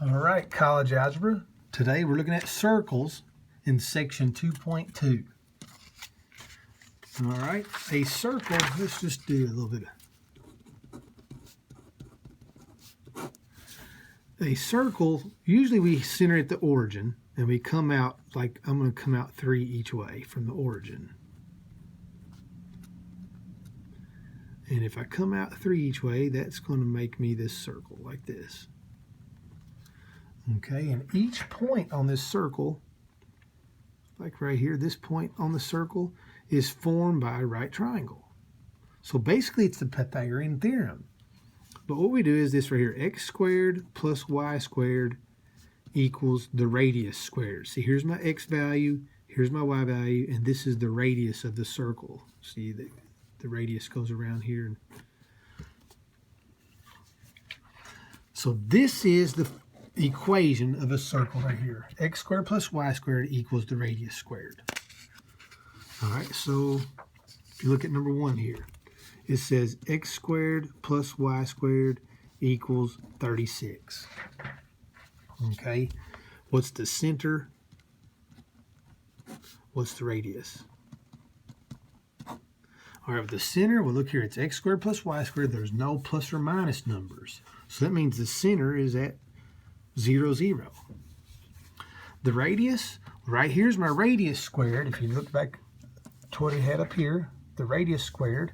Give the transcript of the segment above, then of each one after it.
All right, college algebra. Today we're looking at circles in section 2.2. All right, a circle, let's just do a little bit of... A circle, usually we center at the origin and we come out, like I'm going to come out 3 each way from the origin. And if I come out 3 each way, that's going to make me this circle like this. Okay, and each point on this circle, like right here, this point on the circle is formed by a right triangle. So basically it's the Pythagorean theorem. But what we do is this right here, x squared plus y squared equals the radius squared. See, here's my x value, here's my y value, and this is the radius of the circle. See, the radius goes around here. So this is the equation of a circle right here. X squared plus y squared equals the radius squared. All right, so if you look at number 1 here, it says x squared plus y squared equals 36. Okay, what's the center? What's the radius? All right, with the center, well, look here, it's x squared plus y squared. There's no plus or minus numbers. So that means the center is at 0, 0. The radius, right here's my radius squared. If you look back to what I had up here, the radius squared.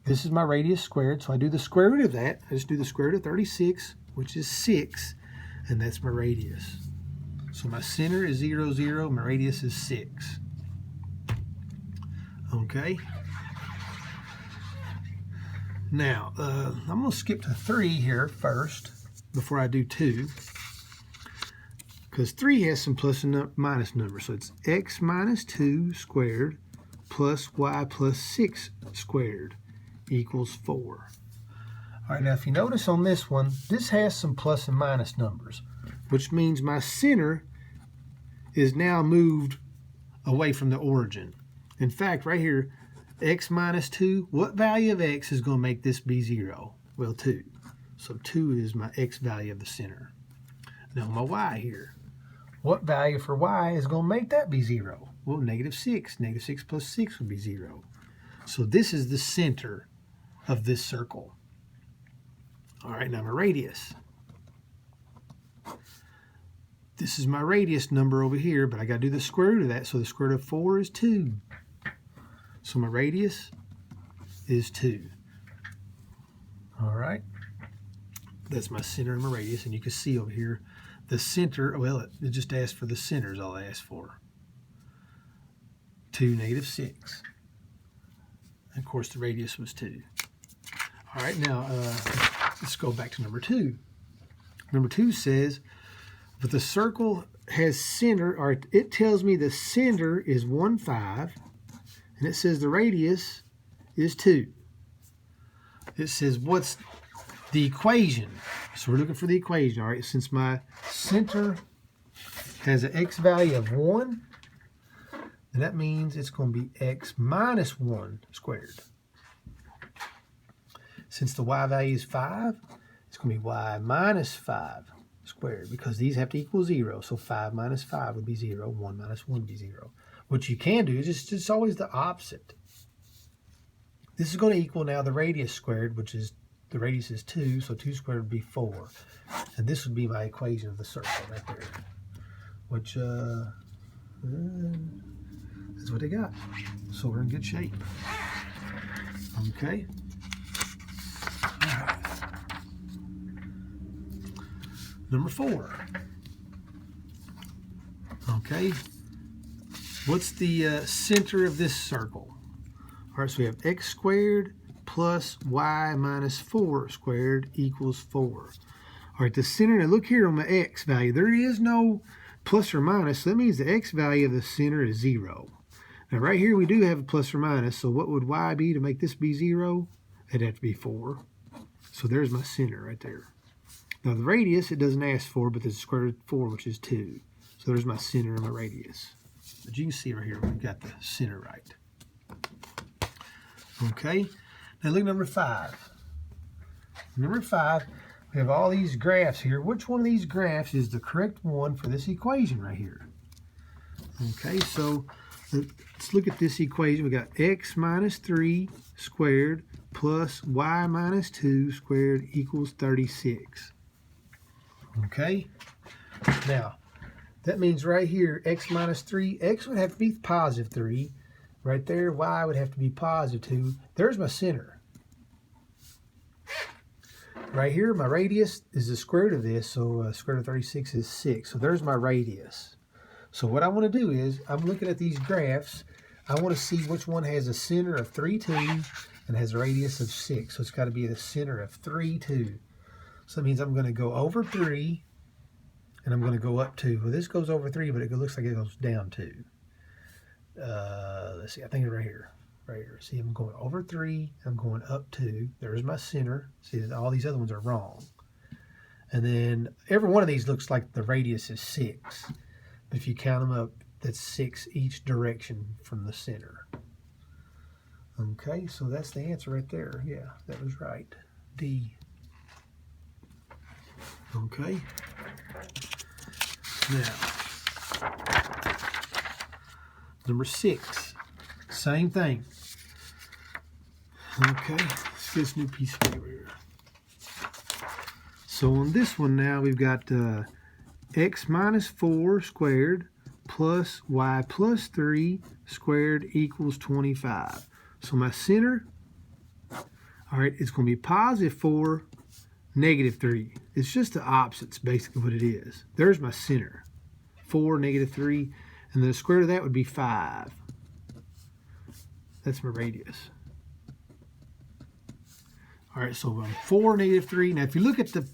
This is my radius squared, so I do the square root of that. I just do the square root of 36, which is 6, and that's my radius. So my center is 0, 0, my radius is 6. Okay. Now, I'm going to skip to 3 here first, before I do 2. Because 3 has some plus and minus numbers. So it's x minus 2 squared plus y plus 6 squared equals 4. All right, now if you notice on this one, this has some plus and minus numbers, which means my center is now moved away from the origin. In fact, right here, x minus 2, what value of x is going to make this be 0? Well, 2. So 2 is my x value of the center. Now my y here. What value for y is going to make that be 0? Well, negative 6. Negative 6 plus 6 would be 0. So this is the center of this circle. All right, now my radius. This is my radius number over here, but I got to do the square root of that. So the square root of 4 is 2. So my radius is 2. All right. That's my center and my radius, and you can see over here the center, well, it just asked for the center is all I asked for. 2, negative 6. And of course, the radius was 2. All right, now let's go back to number 2. Number 2 says, if the circle has center, or it tells me the center is 1, 5, and it says the radius is 2. It says, what's the equation? So we're looking for the equation. All right, since my center has an x value of 1, then that means it's going to be x minus 1 squared. Since the y value is 5, it's going to be y minus 5 squared, because these have to equal 0. So 5 minus 5 would be 0. 1 minus 1 would be 0. What you can do is it's always the opposite. This is going to equal now the radius squared, which is, the radius is 2, so 2 squared would be 4. And this would be my equation of the circle right there. Which, that's what they got. So we're in good shape. Okay. All right. Number 4. Okay. What's the center of this circle? All right, so we have x squared plus y minus 4 squared equals 4. All right, the center, now look here on my x value. There is no plus or minus, so that means the x value of the center is 0. Now right here we do have a plus or minus, so what would y be to make this be 0? It'd have to be 4. So there's my center right there. Now the radius, it doesn't ask for, but there's a square root of 4, which is 2. So there's my center and my radius. But you can see right here, we've got the center right. Okay, now look at number 5. Number 5, We have all these graphs here. Which one of these graphs is the correct one for this equation right here? Okay, so let's look at this equation. We got x minus 3 squared plus y minus 2 squared equals 36. Okay, now that means right here, x minus 3, x would have to be positive 3. Right there, y would have to be positive 2. There's my center. Right here, my radius is the square root of this, so square root of 36 is 6. So there's my radius. So what I want to do is, I'm looking at these graphs. I want to see which one has a center of 3, 2 and has a radius of 6. So it's got to be the center of 3, 2. So that means I'm going to go over 3 and I'm going to go up 2. Well, this goes over 3, but it looks like it goes down 2. Let's see, I think it's right here. Right here. See, I'm going over 3, I'm going up 2. There's my center. See, all these other ones are wrong. And then every one of these looks like the radius is 6. But if you count them up, that's 6 each direction from the center. Okay, so that's the answer right there. Yeah, that was right. D. Okay. Now, number 6. Same thing. Okay, let's get this new piece of paper here. So on this one now, we've got x minus 4 squared plus y plus 3 squared equals 25. So my center, all right, it's going to be positive 4, negative 3. It's just the opposites, basically what it is. There's my center, 4, negative 3, and the square root of that would be 5. That's my radius. All right, so 4, negative 3. Now, if you look at the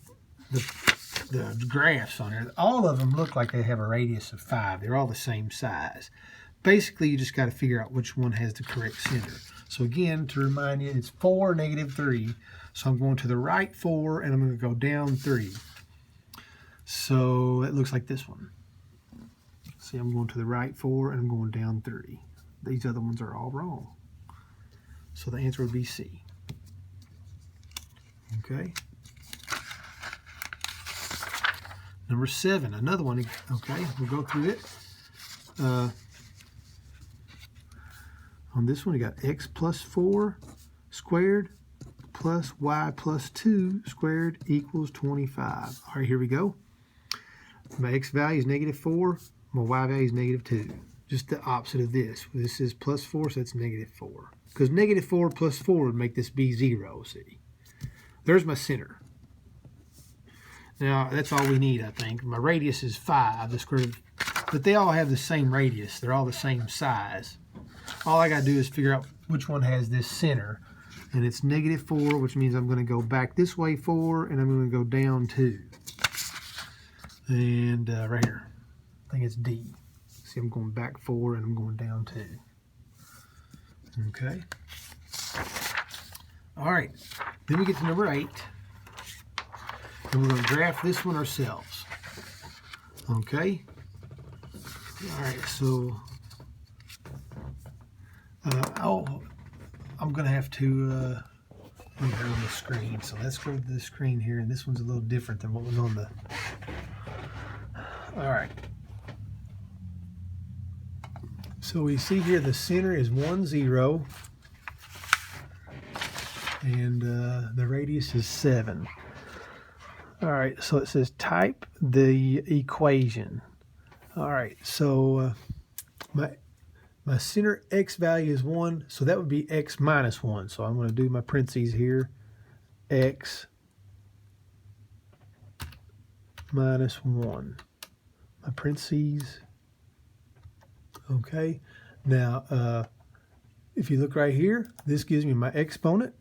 graphs on there, all of them look like they have a radius of 5. They're all the same size. Basically, you just got to figure out which one has the correct center. So again, to remind you, it's 4, negative 3. So I'm going to the right 4, and I'm going to go down 3. So it looks like this one. See, I'm going to the right 4, and I'm going down 3. These other ones are all wrong. So the answer would be C. Okay. Number 7, another one. Okay, we'll go through it. On this one, we got x plus 4 squared plus y plus 2 squared equals 25. All right, here we go. My x value is negative 4. My y value is negative 2. Just the opposite of this. This is plus 4, so that's negative 4. Because negative 4 plus 4 would make this be 0, see? There's my center. Now, that's all we need, I think. My radius is 5, the square root, but they all have the same radius. They're all the same size. All I got to do is figure out which one has this center. And it's negative 4, which means I'm going to go back this way 4, and I'm going to go down 2. And right here, I think it's D. See, I'm going back 4, and I'm going down 2. Okay. All right. Then we get to number 8. And we're going to graph this one ourselves. Okay. All right. So, I'm going to have to leave it on the screen. So let's go to the screen here. And this one's a little different than what was on the. All right. So we see here the center is 1, 0. And the radius is 7. All right, so it says type the equation. All right, so my center x value is 1, so that would be x minus 1. So I'm going to do my parentheses here, x minus 1. My parentheses. Okay, now if you look right here, this gives me my exponent.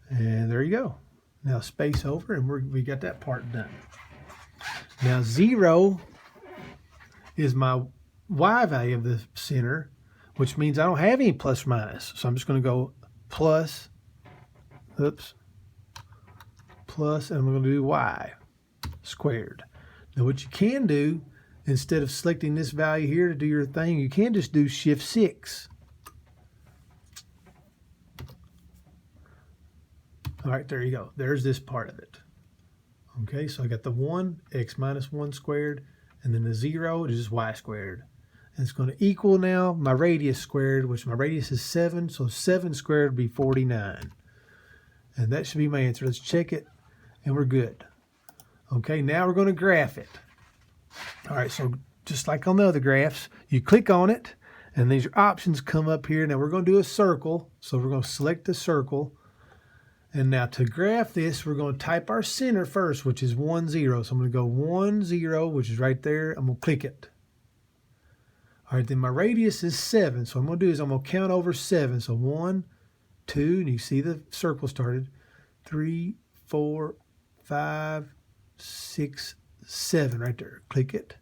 And there you go. Now space over, and we got that part done. Now 0 is my y value of the center, which means I don't have any plus or minus. So I'm just going to go plus, plus, and I'm going to do y squared. Now what you can do, instead of selecting this value here to do your thing, you can just do shift 6. All right, there you go. There's this part of it. Okay, so I got the 1, x minus 1 squared, and then the 0 is just y squared. And it's going to equal now my radius squared, which my radius is 7, so 7 squared would be 49. And that should be my answer. Let's check it, and we're good. Okay, now we're going to graph it. All right, so just like on the other graphs, you click on it, and these options come up here. Now we're going to do a circle, so we're going to select the circle. And now to graph this, we're going to type our center first, which is 1, 0. So I'm going to go 1, 0, which is right there. I'm going to click it. All right, then my radius is 7. So what I'm going to do is I'm going to count over 7. So 1, 2, and you see the circle started. 3, 4, 5, 6, 7 right there. Click it.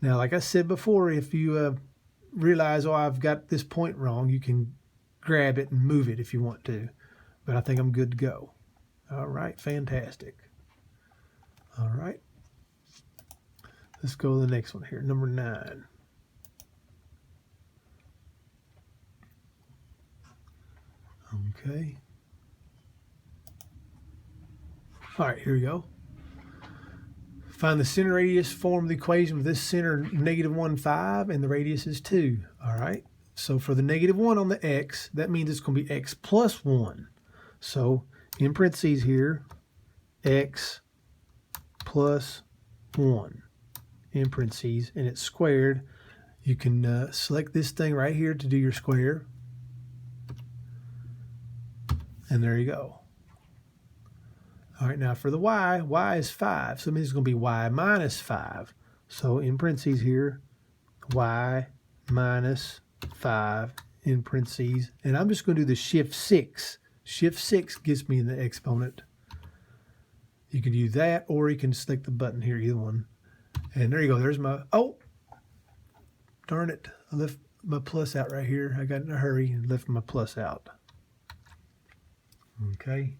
Now, like I said before, if you realize, oh, I've got this point wrong, you can grab it and move it if you want to. But I think I'm good to go. All right, fantastic. All right. Let's go to the next one here, number 9. Okay. All right, here we go. Find the center radius, form the equation with this center -1, 5, and the radius is 2. All right. So for the -1 on the x, that means it's going to be x plus 1. So in parentheses here, x plus 1 in parentheses, and it's squared. You can select this thing right here to do your square. And there you go. All right, now for the y is 5. So it means it's going to be y minus 5. So in parentheses here, y minus 5 in parentheses. And I'm just going to do the shift 6. Shift 6 gives me the exponent. You can do that, or you can select the button here, either one. And there you go. There's my, oh, darn it. I left my plus out right here. I got in a hurry and left my plus out. Okay.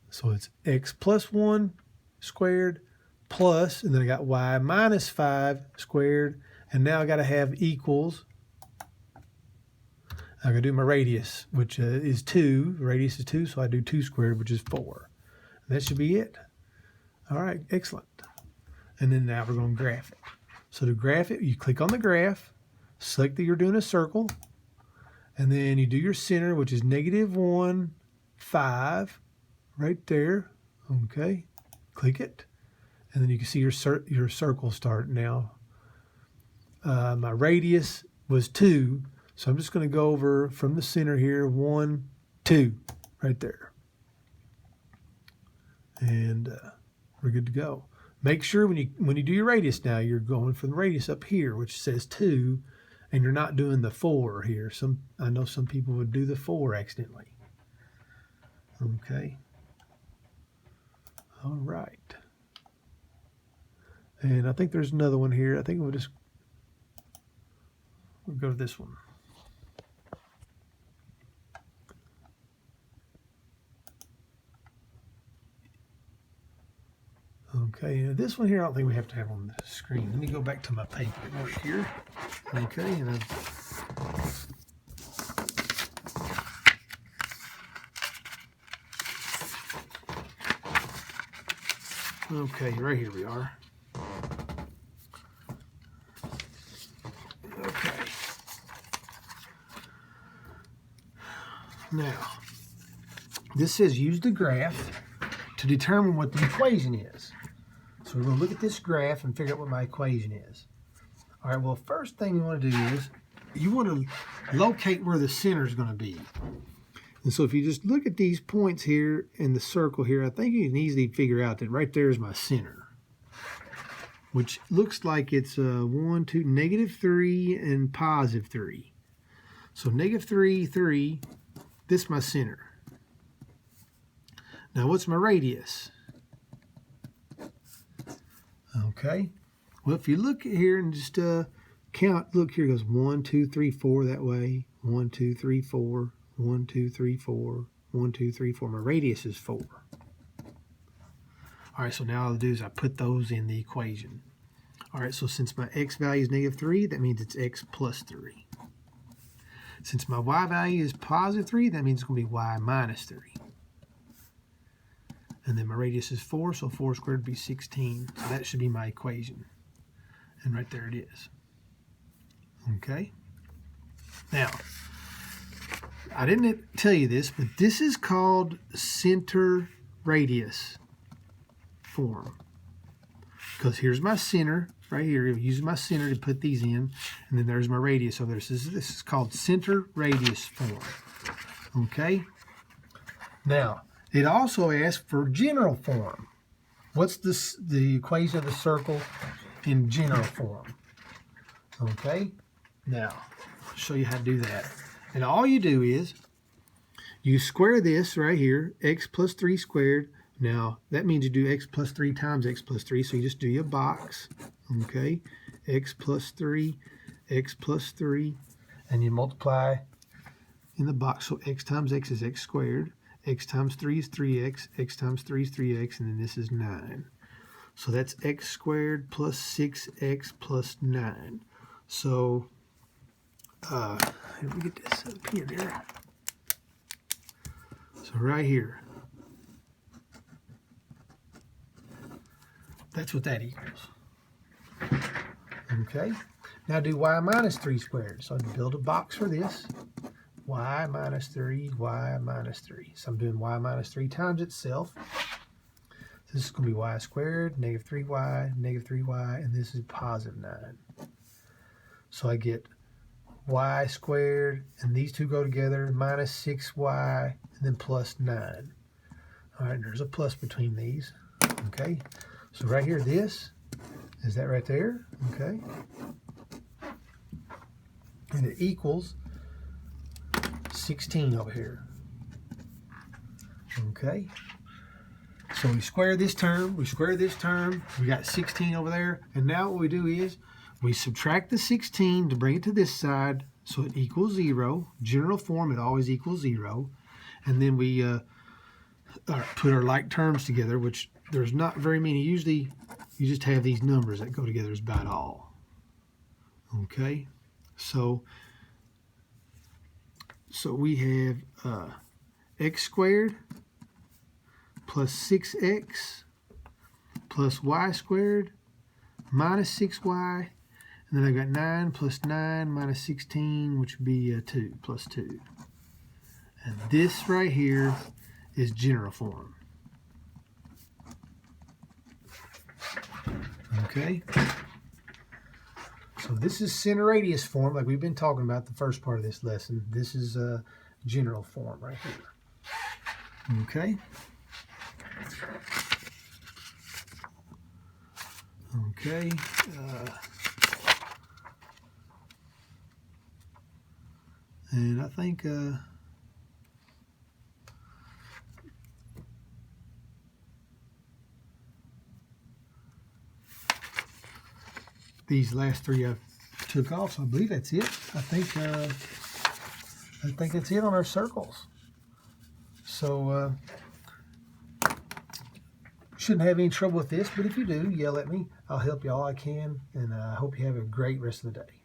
So it's x plus 1 squared plus, and then I got y minus 5 squared. And now I got to have equals. I'm going to do my radius, which is 2. The radius is 2, so I do 2 squared, which is 4. And that should be it. All right, excellent. And then now we're going to graph it. So to graph it, you click on the graph, select that you're doing a circle, and then you do your center, which is -1, 5, right there. Okay, click it, and then you can see your circle start now. My radius was 2. So I'm just going to go over from the center here, 1, 2, right there. And we're good to go. Make sure when you do your radius now, you're going for the radius up here, which says 2, and you're not doing the 4 here. I know some people would do the 4 accidentally. Okay. All right. And I think there's another one here. I think we'll go to this one. Okay, this one here I don't think we have to have on the screen. Let me go back to my paper right here. Okay, and okay, right here we are. Okay. Now, this says use the graph to determine what the equation is. So we're going to look at this graph and figure out what my equation is. All right, well, first thing you want to do is you want to locate where the center is going to be. And so if you just look at these points here in the circle here, I think you can easily figure out that right there is my center, which looks like it's -1, 2, -3 and +3. So -3, 3, this is my center. Now what's my radius? Okay, well, if you look here and just count, look, here goes 1, 2, 3, 4 that way. 1, 2, 3, 4. 1, 2, 3, 4. 1, 2, 3, 4. My radius is 4. All right, so now all I'll do is I put those in the equation. All right, so since my x value is -3, that means it's x plus 3. Since my y value is +3, that means it's going to be y minus 3. And then my radius is 4, so 4 squared would be 16. So that should be my equation. And right there it is. Okay? Now, I didn't tell you this, but this is called center radius form. Because here's my center, right here. I'm using my center to put these in. And then there's my radius over there. So this is called center radius form. Okay? Now, it also asks for general form. What's the equation of the circle in general form? Okay? Now, I'll show you how to do that. And all you do is you square this right here, x plus 3 squared. Now, that means you do x plus 3 times x plus 3, so you just do your box, okay? X plus 3, and you multiply in the box. So x times x is x squared, x times 3 is 3x, x times 3 is 3x, and then this is 9. So that's x squared plus 6x plus 9. So, let me get this up here there. So right here, that's what that equals. Okay, now do y minus 3 squared. So I build a box for this. Y minus 3, y minus 3. So I'm doing y minus 3 times itself. So this is going to be y squared, negative 3y, and this is positive 9. So I get y squared, and these two go together, minus 6y, and then plus 9. All right, there's a plus between these. Okay, so right here, this is that right there. Okay, and it equals 16 over here. Okay, so we square this term, we got 16 over there, and now what we do is we subtract the 16 to bring it to this side, so it equals 0. General form, it always equals 0. And then we put our like terms together, which there's not very many. Usually you just have these numbers that go together is about all. Okay, so we have x squared plus 6x plus y squared minus 6y. And then I've got 9 plus 9 minus 16, which would be 2 plus 2. And this right here is general form. Okay? So this is center radius form, like we've been talking about the first part of this lesson. This is general form right here. Okay? Okay. And I think these last three I took off, so I believe that's it. I think that's it on our circles. So shouldn't have any trouble with this, but if you do, yell at me. I'll help you all I can, and I hope you have a great rest of the day.